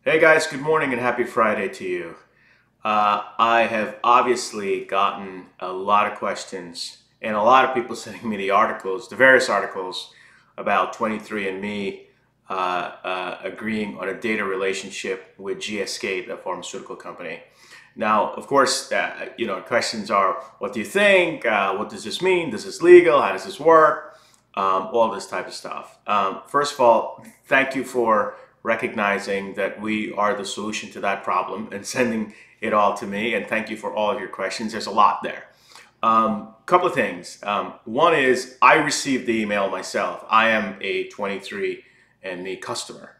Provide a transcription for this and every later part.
Hey guys, good morning and happy Friday to you. I have obviously gotten a lot of questions and a lot of people sending me the articles, the various articles about 23andMe agreeing on a data relationship with GSK, the pharmaceutical company. Now, of course, questions are, what do you think? What does this mean? Is this legal? How does this work? All this type of stuff. First of all, thank you for recognizing that we are the solution to that problem and sending it all to me. And thank you for all of your questions. There's a lot there. Couple of things. One is I received the email myself. I am a 23andMe customer.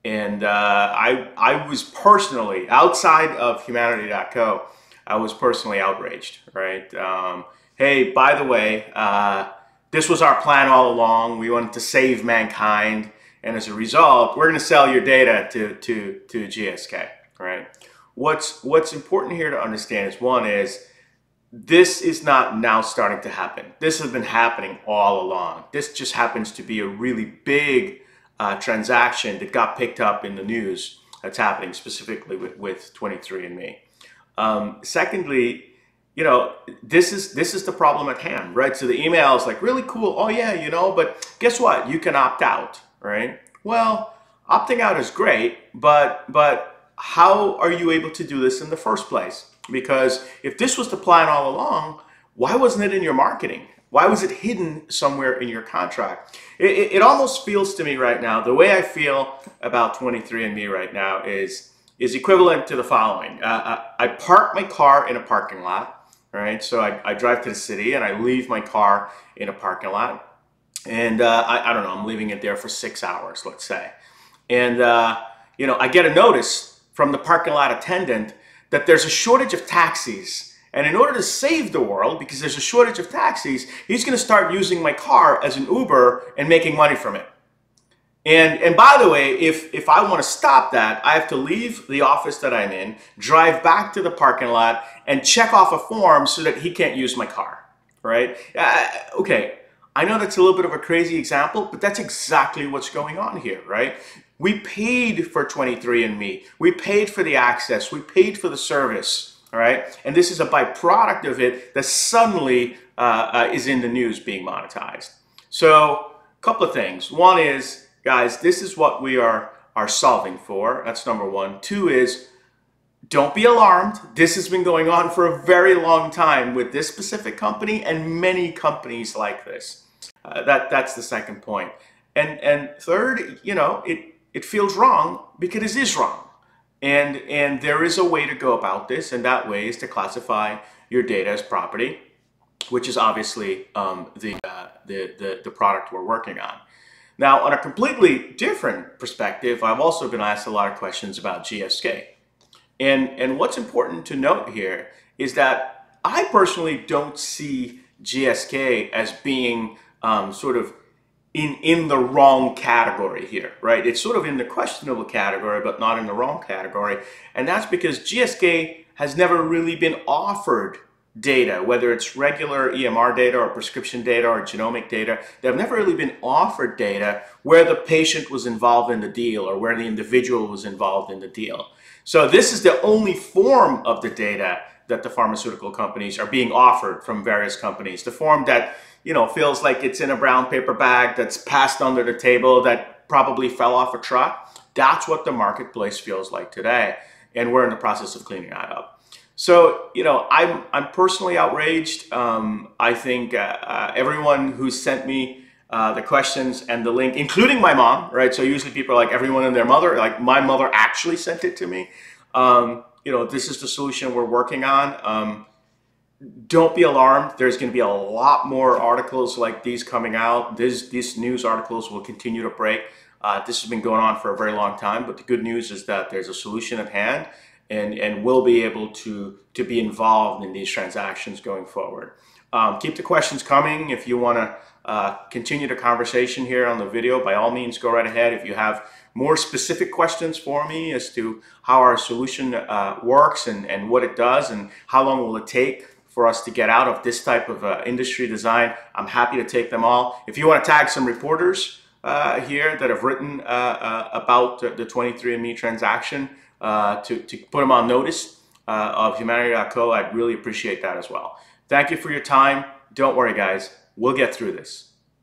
And I was personally, outside of Hu-manity.co, I was personally outraged, right? Hey, by the way, this was our plan all along. We wanted to save mankind. And as a result, we're going to sell your data to GSK, right? What's important here to understand is, one is, this is not now starting to happen. This has been happening all along. This just happens to be a really big transaction that got picked up in the news that's happening specifically with 23andMe. Secondly, this is the problem at hand, right? So the email is like, really cool. Oh yeah, but guess what? You can opt out, right? Well, opting out is great, but how are you able to do this in the first place? Because if this was the plan all along, why wasn't it in your marketing? Why was it hidden somewhere in your contract? It almost feels to me right now, the way I feel about 23andMe right now is equivalent to the following. I park my car in a parking lot, right? So I drive to the city and I leave my car in a parking lot. And I don't know, I'm leaving it there for 6 hours, let's say. And, I get a notice from the parking lot attendant that there's a shortage of taxis. And in order to save the world, because there's a shortage of taxis, he's going to start using my car as an Uber and making money from it. And by the way, if I want to stop that, I have to leave the office that I'm in, drive back to the parking lot, and check off a form so that he can't use my car, right? Okay, I know that's a little bit of a crazy example, but that's exactly what's going on here, right? We paid for 23andMe. We paid for the access. We paid for the service, all right? And this is a byproduct of it that suddenly is in the news being monetized. So a couple of things. One is, guys, this is what we are solving for. That's number one. Two is, don't be alarmed. This has been going on for a very long time with this specific company and many companies like this. That's the second point. And third, it feels wrong because it is wrong. And there is a way to go about this, and that way is to classify your data as property, which is obviously the product we're working on. Now, on a completely different perspective, I've also been asked a lot of questions about GSK. And what's important to note here is that I personally don't see GSK as being sort of in the wrong category here, right? It's sort of in the questionable category, but not in the wrong category. And that's because GSK has never really been offered data, whether it's regular EMR data or prescription data or genomic data. They've never really been offered data where the patient was involved in the deal or where the individual was involved in the deal. So this is the only form of the data that the pharmaceutical companies are being offered from various companies. The form that, feels like it's in a brown paper bag that's passed under the table that probably fell off a truck. That's what the marketplace feels like today. And we're in the process of cleaning that up. So, I'm personally outraged. I think everyone who sent me the questions and the link, including my mom, right? So usually people are like, everyone and their mother, like my mother actually sent it to me. This is the solution we're working on. Don't be alarmed. There's going to be a lot more articles like these coming out. These news articles will continue to break. This has been going on for a very long time, but the good news is that there's a solution at hand, and we'll be able to be involved in these transactions going forward. Keep the questions coming. If you want to continue the conversation here on the video, by all means, go right ahead. If you have more specific questions for me as to how our solution works and what it does and how long will it take for us to get out of this type of industry design, I'm happy to take them all. If you want to tag some reporters, here that have written about the 23andMe transaction to put them on notice of Hu-manity.co. I'd really appreciate that as well. Thank you for your time. Don't worry, guys. We'll get through this.